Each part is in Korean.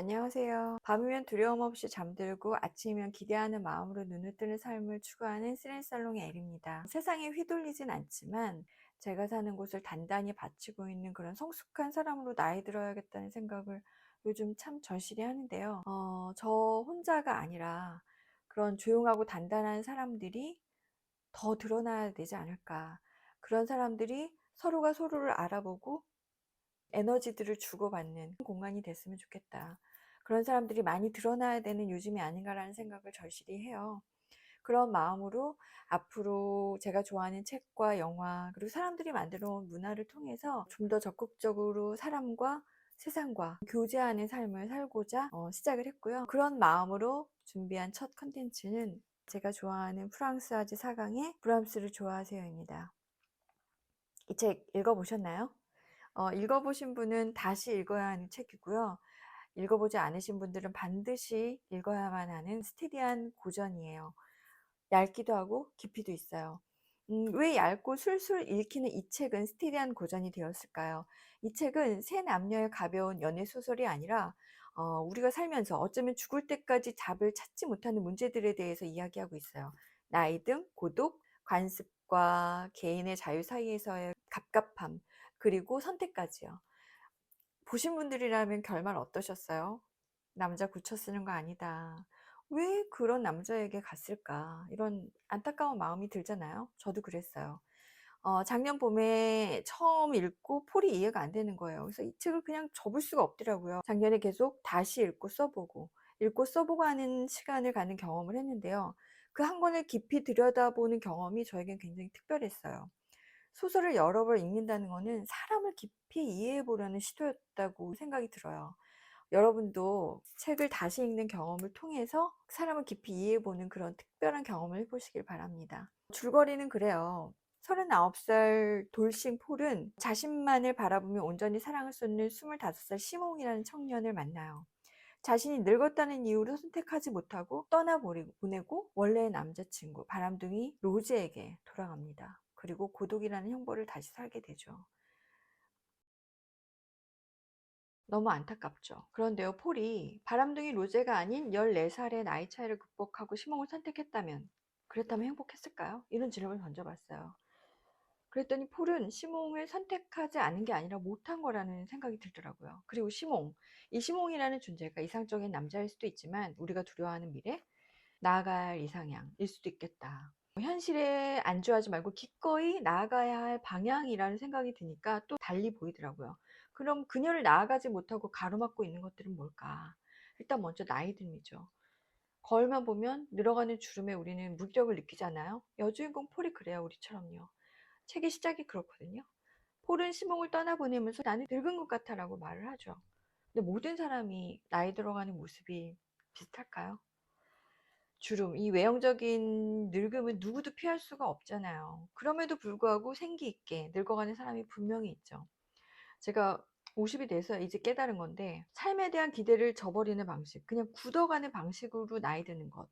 안녕하세요. 밤이면 두려움 없이 잠들고 아침이면 기대하는 마음으로 눈을 뜨는 삶을 추구하는 스렌살롱의 엘입니다. 세상에 휘둘리진 않지만 제가 사는 곳을 단단히 바치고 있는 그런 성숙한 사람으로 나이 들어야겠다는 생각을 요즘 참 절실히 하는데요. 저 혼자가 아니라 그런 조용하고 단단한 사람들이 더 드러나야 되지 않을까. 그런 사람들이 서로가 서로를 알아보고 에너지들을 주고받는 공간이 됐으면 좋겠다. 그런 사람들이 많이 드러나야 되는 요즘이 아닌가라는 생각을 절실히 해요. 그런 마음으로 앞으로 제가 좋아하는 책과 영화 그리고 사람들이 만들어 온 문화를 통해서 좀 더 적극적으로 사람과 세상과 교제하는 삶을 살고자 시작을 했고요. 그런 마음으로 준비한 첫 컨텐츠는 제가 좋아하는 프랑스 아지 사강의 브람스를 좋아하세요입니다. 이 책 읽어보셨나요? 읽어보신 분은 다시 읽어야 하는 책이고요. 읽어보지 않으신 분들은 반드시 읽어야만 하는 스테디한 고전이에요. 얇기도 하고 깊이도 있어요. 왜 얇고 술술 읽히는 이 책은 스테디한 고전이 되었을까요? 이 책은 세 남녀의 가벼운 연애 소설이 아니라 우리가 살면서 어쩌면 죽을 때까지 답을 찾지 못하는 문제들에 대해서 이야기하고 있어요. 나이 등 고독, 관습과 개인의 자유 사이에서의 갑갑함, 그리고 선택까지요. 보신 분들이라면 결말 어떠셨어요? 남자 굳혀 쓰는 거 아니다. 왜 그런 남자에게 갔을까? 이런 안타까운 마음이 들잖아요. 저도 그랬어요. 작년 봄에 처음 읽고 폴이 이해가 안 되는 거예요. 그래서 이 책을 그냥 접을 수가 없더라고요. 작년에 계속 다시 읽고 써보고 하는 시간을 갖는 경험을 했는데요. 그 한 권을 깊이 들여다보는 경험이 저에겐 굉장히 특별했어요. 소설을 여러 번 읽는다는 거는 사람을 깊이 이해해 보려는 시도였다고 생각이 들어요. 여러분도 책을 다시 읽는 경험을 통해서 사람을 깊이 이해해 보는 그런 특별한 경험을 해보시길 바랍니다. 줄거리는 그래요. 39살 돌싱 폴은 자신만을 바라보며 온전히 사랑을 쏟는 25살 시몽이라는 청년을 만나요. 자신이 늙었다는 이유로 선택하지 못하고 떠나보내고 원래의 남자친구 바람둥이 로즈에게 돌아갑니다. 그리고 고독이라는 형벌을 다시 살게 되죠. 너무 안타깝죠. 그런데요, 폴이 바람둥이 로제가 아닌 14살의 나이 차이를 극복하고 시몽을 선택했다면, 그랬다면 행복했을까요? 이런 질문을 던져봤어요. 그랬더니 폴은 시몽을 선택하지 않은 게 아니라 못한 거라는 생각이 들더라고요. 그리고 이 시몽이라는 존재가 이상적인 남자일 수도 있지만 우리가 두려워하는 미래, 나아가야 할 이상향일 수도 있겠다. 현실에 안주하지 말고 기꺼이 나아가야 할 방향이라는 생각이 드니까 또 달리 보이더라고요. 그럼 그녀를 나아가지 못하고 가로막고 있는 것들은 뭘까? 일단 먼저 나이 듦이죠. 거울만 보면 늘어가는 주름에 우리는 무기력을 느끼잖아요. 여주인공 폴이 그래요, 우리처럼요. 책의 시작이 그렇거든요. 폴은 시몽을 떠나보내면서 나는 늙은 것 같아 라고 말을 하죠. 근데 모든 사람이 나이 들어가는 모습이 비슷할까요? 주름, 이 외형적인 늙음은 누구도 피할 수가 없잖아요. 그럼에도 불구하고 생기 있게 늙어가는 사람이 분명히 있죠. 제가 50이 돼서 이제 깨달은 건데, 삶에 대한 기대를 저버리는 방식, 그냥 굳어가는 방식으로 나이 드는 것,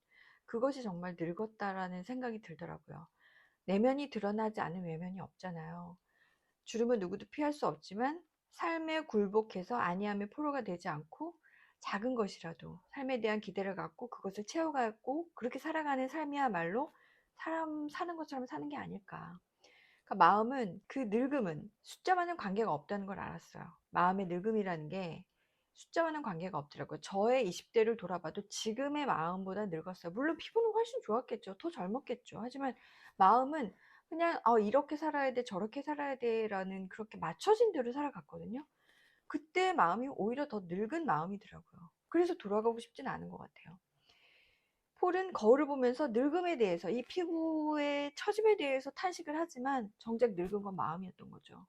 그것이 정말 늙었다라는 생각이 들더라고요. 내면이 드러나지 않은 외면이 없잖아요. 주름은 누구도 피할 수 없지만 삶에 굴복해서 안이함의 포로가 되지 않고 작은 것이라도 삶에 대한 기대를 갖고 그것을 채워가고 그렇게 살아가는 삶이야말로 사람 사는 것처럼 사는 게 아닐까. 그러니까 마음은, 그 늙음은 숫자와는 관계가 없다는 걸 알았어요. 마음의 늙음이라는 게 숫자와는 관계가 없더라고요. 저의 20대를 돌아봐도 지금의 마음보다 늙었어요. 물론 피부는 훨씬 좋았겠죠. 더 젊었겠죠. 하지만 마음은 그냥 이렇게 살아야 돼, 저렇게 살아야 돼라는 그렇게 맞춰진 대로 살아갔거든요. 그때 마음이 오히려 더 늙은 마음이더라고요. 그래서 돌아가고 싶진 않은 것 같아요. 폴은 거울을 보면서 늙음에 대해서, 이 피부의 처짐에 대해서 탄식을 하지만 정작 늙은 건 마음이었던 거죠.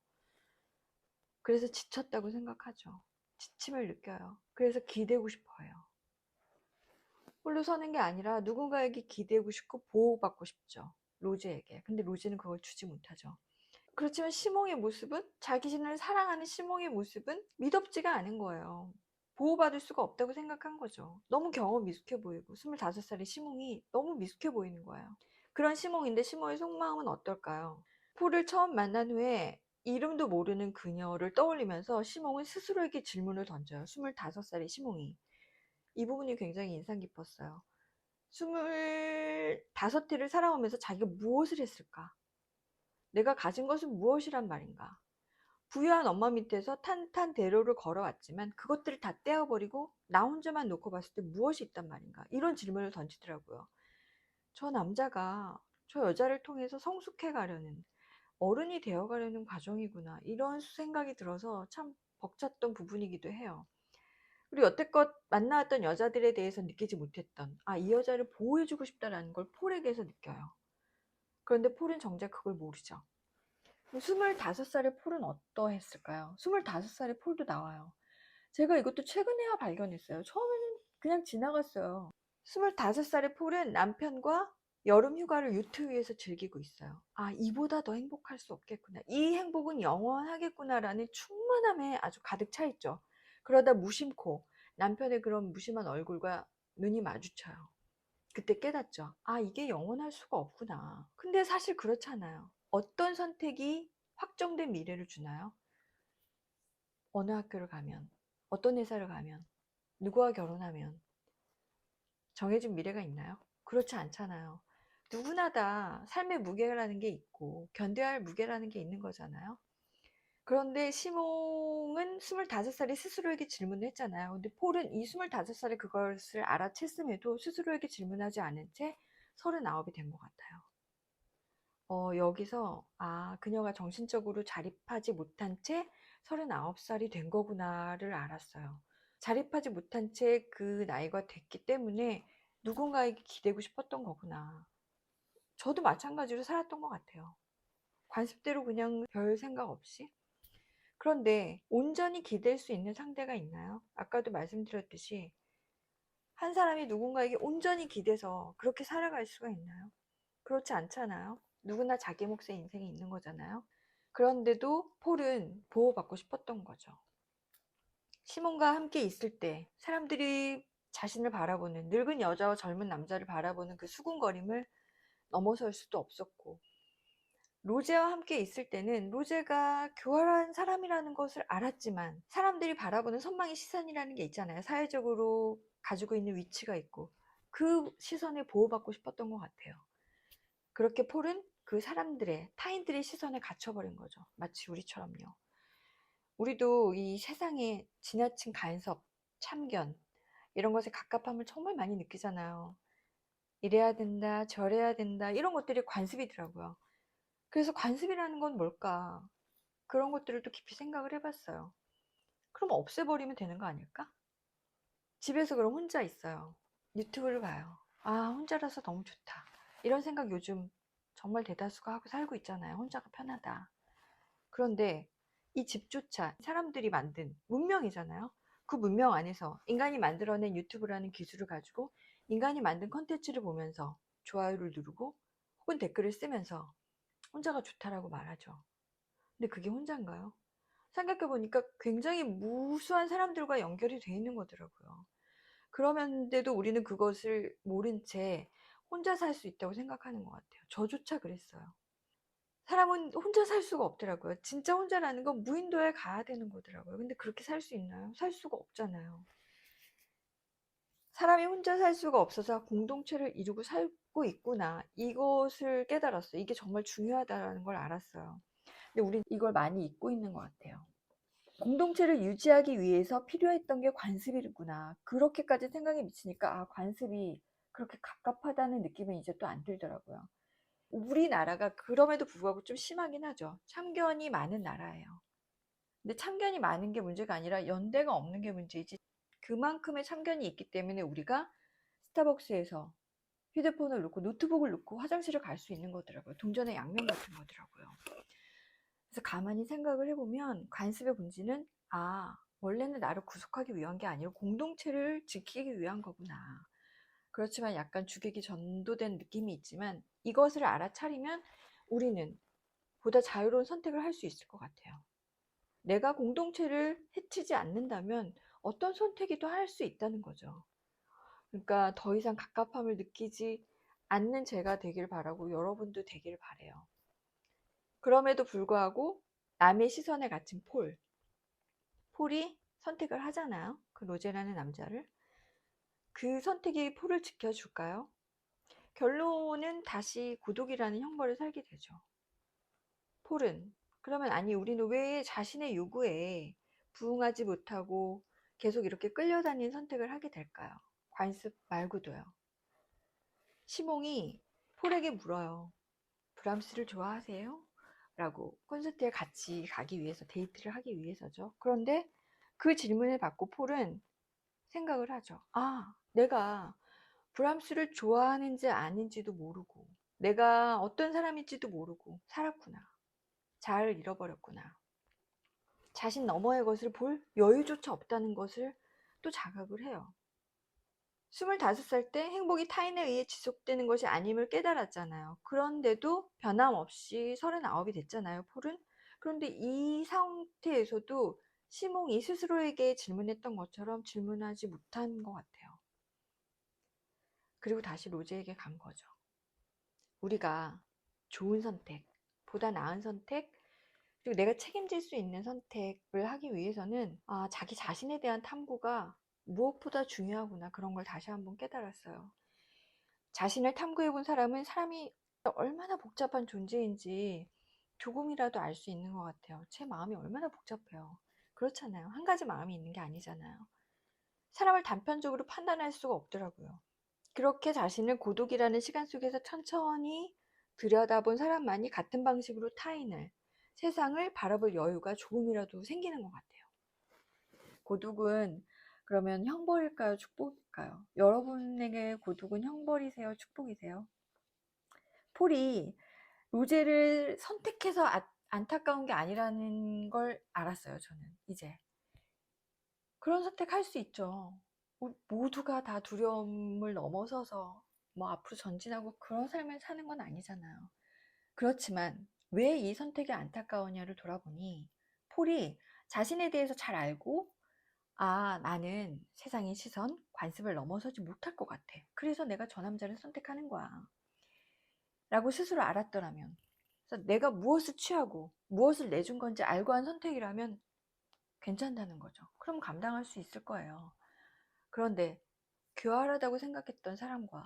그래서 지쳤다고 생각하죠. 지침을 느껴요. 그래서 기대고 싶어요. 홀로 서는 게 아니라 누군가에게 기대고 싶고 보호받고 싶죠. 로즈에게. 근데 로즈는 그걸 주지 못하죠. 그렇지만 시몽의 모습은, 자기 자신을 사랑하는 시몽의 모습은 미덥지가 않은 거예요. 보호받을 수가 없다고 생각한 거죠. 너무 경험 미숙해 보이고 25살의 시몽이 너무 미숙해 보이는 거예요. 그런 시몽인데 시몽의 속마음은 어떨까요? 폴을 처음 만난 후에 이름도 모르는 그녀를 떠올리면서 시몽은 스스로에게 질문을 던져요. 25살의 시몽이. 이 부분이 굉장히 인상 깊었어요. 25회를 살아오면서 자기가 무엇을 했을까? 내가 가진 것은 무엇이란 말인가? 부유한 엄마 밑에서 탄탄대로를 걸어왔지만 그것들을 다 떼어버리고 나 혼자만 놓고 봤을 때 무엇이 있단 말인가? 이런 질문을 던지더라고요. 저 남자가 저 여자를 통해서 성숙해 가려는, 어른이 되어 가려는 과정이구나. 이런 생각이 들어서 참 벅찼던 부분이기도 해요. 그리고 여태껏 만나왔던 여자들에 대해서 느끼지 못했던, 이 여자를 보호해주고 싶다라는 걸 폴에게서 느껴요. 그런데 폴은 정작 그걸 모르죠. 25살의 폴은 어떠했을까요? 25살의 폴도 나와요. 제가 이것도 최근에야 발견했어요. 처음에는 그냥 지나갔어요. 25살의 폴은 남편과 여름 휴가를 유튜브에서 즐기고 있어요. 이보다 더 행복할 수 없겠구나. 이 행복은 영원하겠구나라는 충만함에 아주 가득 차 있죠. 그러다 무심코 남편의 그런 무심한 얼굴과 눈이 마주쳐요. 그때 깨닫죠. 이게 영원할 수가 없구나. 근데 사실 그렇잖아요. 어떤 선택이 확정된 미래를 주나요? 어느 학교를 가면, 어떤 회사를 가면, 누구와 결혼하면 정해진 미래가 있나요? 그렇지 않잖아요. 누구나 다 삶의 무게라는 게 있고 견뎌야 할 무게라는 게 있는 거잖아요. 그런데 시몽은 25살이 스스로에게 질문을 했잖아요. 근데 폴은 이 25살에 그것을 알아챘음에도 스스로에게 질문하지 않은 채 39이 된 것 같아요. 여기서 그녀가 정신적으로 자립하지 못한 채 39살이 된 거구나를 알았어요. 자립하지 못한 채 그 나이가 됐기 때문에 누군가에게 기대고 싶었던 거구나. 저도 마찬가지로 살았던 것 같아요. 관습대로 그냥 별 생각 없이. 그런데 온전히 기댈 수 있는 상대가 있나요? 아까도 말씀드렸듯이 한 사람이 누군가에게 온전히 기대서 그렇게 살아갈 수가 있나요? 그렇지 않잖아요. 누구나 자기 몫의 인생이 있는 거잖아요. 그런데도 폴은 보호받고 싶었던 거죠. 시몬과 함께 있을 때 사람들이 자신을 바라보는, 늙은 여자와 젊은 남자를 바라보는 그 수군거림을 넘어설 수도 없었고, 로제와 함께 있을 때는 로제가 교활한 사람이라는 것을 알았지만 사람들이 바라보는 선망의 시선이라는 게 있잖아요. 사회적으로 가지고 있는 위치가 있고 그 시선에 보호받고 싶었던 것 같아요. 그렇게 폴은 그 사람들의, 타인들의 시선에 갇혀버린 거죠. 마치 우리처럼요. 우리도 이 세상에 지나친 간섭, 참견, 이런 것에 갑갑함을 정말 많이 느끼잖아요. 이래야 된다, 저래야 된다, 이런 것들이 관습이더라고요. 그래서 관습이라는 건 뭘까? 그런 것들을 또 깊이 생각을 해봤어요. 그럼 없애버리면 되는 거 아닐까? 집에서 그럼 혼자 있어요. 유튜브를 봐요. 혼자라서 너무 좋다. 이런 생각 요즘 정말 대다수가 하고 살고 있잖아요. 혼자가 편하다. 그런데 이 집조차 사람들이 만든 문명이잖아요. 그 문명 안에서 인간이 만들어낸 유튜브라는 기술을 가지고 인간이 만든 컨텐츠를 보면서 좋아요를 누르고 혹은 댓글을 쓰면서 혼자가 좋다라고 말하죠. 근데 그게 혼자인가요? 생각해보니까 굉장히 무수한 사람들과 연결이 돼 있는 거더라고요. 그러면서도 우리는 그것을 모른 채 혼자 살 수 있다고 생각하는 것 같아요. 저조차 그랬어요. 사람은 혼자 살 수가 없더라고요. 진짜 혼자라는 건 무인도에 가야 되는 거더라고요. 근데 그렇게 살 수 있나요? 살 수가 없잖아요. 사람이 혼자 살 수가 없어서 공동체를 이루고 살고 있구나. 이것을 깨달았어요. 이게 정말 중요하다는 걸 알았어요. 근데 우린 이걸 많이 잊고 있는 것 같아요. 공동체를 유지하기 위해서 필요했던 게 관습이구나. 그렇게까지 생각이 미치니까 관습이 그렇게 갑갑하다는 느낌은 이제 또 안 들더라고요. 우리나라가 그럼에도 불구하고 좀 심하긴 하죠. 참견이 많은 나라예요. 근데 참견이 많은 게 문제가 아니라 연대가 없는 게 문제이지, 그만큼의 참견이 있기 때문에 우리가 스타벅스에서 휴대폰을 놓고 노트북을 놓고 화장실을 갈 수 있는 거더라고요. 동전의 양면 같은 거더라고요. 그래서 가만히 생각을 해보면 관습의 본질은 원래는 나를 구속하기 위한 게 아니라 공동체를 지키기 위한 거구나. 그렇지만 약간 주객이 전도된 느낌이 있지만 이것을 알아차리면 우리는 보다 자유로운 선택을 할 수 있을 것 같아요. 내가 공동체를 해치지 않는다면 어떤 선택이도 할 수 있다는 거죠. 그러니까 더 이상 갑갑함을 느끼지 않는 제가 되길 바라고 여러분도 되길 바래요. 그럼에도 불구하고 남의 시선에 갇힌 폴이 선택을 하잖아요. 그 로제라는 남자를. 그 선택이 폴을 지켜줄까요? 결론은 다시 고독이라는 형벌을 살게 되죠. 폴은. 그러면 아니 우리는 왜 자신의 요구에 부응하지 못하고 계속 이렇게 끌려다니는 선택을 하게 될까요? 관습 말고도요. 시몽이 폴에게 물어요. 브람스를 좋아하세요? 라고. 콘서트에 같이 가기 위해서, 데이트를 하기 위해서죠. 그런데 그 질문을 받고 폴은 생각을 하죠. 아, 내가 브람스를 좋아하는지 아닌지도 모르고 내가 어떤 사람인지도 모르고 살았구나. 잘 잃어버렸구나. 자신 너머의 것을 볼 여유조차 없다는 것을 또 자각을 해요. 25살 때 행복이 타인에 의해 지속되는 것이 아님을 깨달았잖아요. 그런데도 변함없이 39이 됐잖아요, 폴은. 그런데 이 상태에서도 시몽이 스스로에게 질문했던 것처럼 질문하지 못한 것 같아요. 그리고 다시 로제에게 간 거죠. 우리가 좋은 선택, 보다 나은 선택, 그리고 내가 책임질 수 있는 선택을 하기 위해서는 자기 자신에 대한 탐구가 무엇보다 중요하구나, 그런 걸 다시 한번 깨달았어요. 자신을 탐구해본 사람은 사람이 얼마나 복잡한 존재인지 조금이라도 알 수 있는 것 같아요. 제 마음이 얼마나 복잡해요. 그렇잖아요. 한 가지 마음이 있는 게 아니잖아요. 사람을 단편적으로 판단할 수가 없더라고요. 그렇게 자신을 고독이라는 시간 속에서 천천히 들여다본 사람만이 같은 방식으로 타인을, 세상을 바라볼 여유가 조금이라도 생기는 것 같아요. 고독은 그러면 형벌일까요? 축복일까요? 여러분에게 고독은 형벌이세요? 축복이세요? 폴이 로제를 선택해서 안타까운 게 아니라는 걸 알았어요, 저는. 이제. 그런 선택할 수 있죠. 모두가 다 두려움을 넘어서서 뭐 앞으로 전진하고 그런 삶을 사는 건 아니잖아요. 그렇지만 왜 이 선택이 안타까우냐를 돌아보니 폴이 자신에 대해서 잘 알고 나는 세상의 시선, 관습을 넘어서지 못할 것 같아. 그래서 내가 저 남자를 선택하는 거야. 라고 스스로 알았더라면, 그래서 내가 무엇을 취하고 무엇을 내준 건지 알고 한 선택이라면 괜찮다는 거죠. 그럼 감당할 수 있을 거예요. 그런데 교활하다고 생각했던 사람과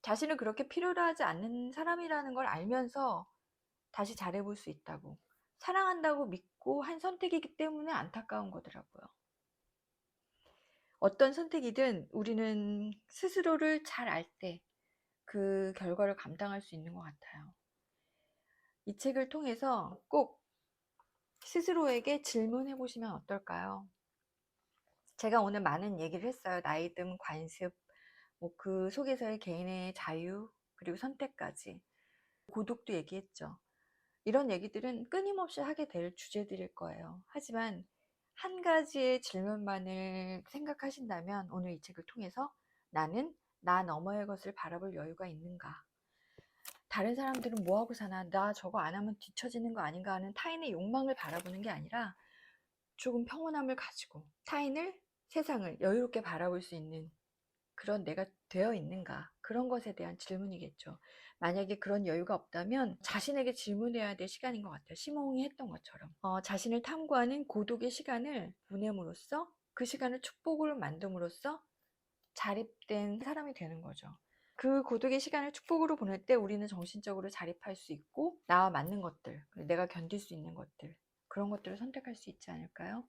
자신을 그렇게 필요로 하지 않는 사람이라는 걸 알면서 다시 잘해볼 수 있다고, 사랑한다고 믿고 한 선택이기 때문에 안타까운 거더라고요. 어떤 선택이든 우리는 스스로를 잘 알 때 그 결과를 감당할 수 있는 것 같아요. 이 책을 통해서 꼭 스스로에게 질문해 보시면 어떨까요? 제가 오늘 많은 얘기를 했어요. 나이듦, 관습, 뭐 그 속에서의 개인의 자유, 그리고 선택까지. 고독도 얘기했죠. 이런 얘기들은 끊임없이 하게 될 주제들일 거예요. 하지만 한 가지의 질문만을 생각하신다면 오늘 이 책을 통해서 나는 나 너머의 것을 바라볼 여유가 있는가? 다른 사람들은 뭐하고 사나? 나 저거 안 하면 뒤처지는 거 아닌가 하는 타인의 욕망을 바라보는 게 아니라 조금 평온함을 가지고 타인을, 세상을 여유롭게 바라볼 수 있는 그런 내가 되어 있는가, 그런 것에 대한 질문이겠죠. 만약에 그런 여유가 없다면 자신에게 질문해야 될 시간인 것 같아요. 시몽이 했던 것처럼 자신을 탐구하는 고독의 시간을 보냄으로써, 그 시간을 축복으로 만듦으로써 자립된 사람이 되는 거죠. 그 고독의 시간을 축복으로 보낼 때 우리는 정신적으로 자립할 수 있고 나와 맞는 것들, 내가 견딜 수 있는 것들, 그런 것들을 선택할 수 있지 않을까요?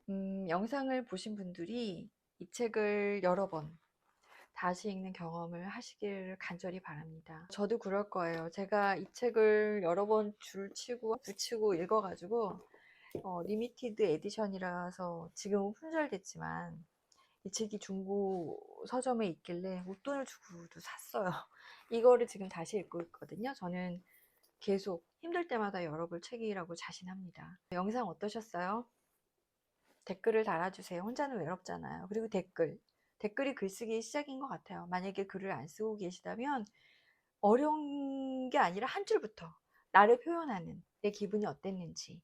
영상을 보신 분들이 이 책을 여러 번 다시 읽는 경험을 하시길 간절히 바랍니다. 저도 그럴 거예요. 제가 이 책을 여러 번 줄치고 붙이고 읽어가지고 리미티드 에디션이라서 지금은 품절됐지만 이 책이 중고 서점에 있길래 웃돈을 주고도 샀어요. 이거를 지금 다시 읽고 있거든요. 저는 계속 힘들 때마다 열어볼 책이라고 자신합니다. 영상 어떠셨어요? 댓글을 달아주세요. 혼자는 외롭잖아요. 그리고 댓글이 글쓰기 시작인 것 같아요. 만약에 글을 안 쓰고 계시다면 어려운 게 아니라 한 줄부터 나를 표현하는, 내 기분이 어땠는지,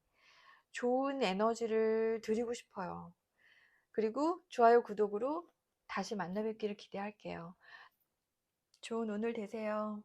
좋은 에너지를 드리고 싶어요. 그리고 좋아요, 구독으로 다시 만나 뵙기를 기대할게요. 좋은 오늘 되세요.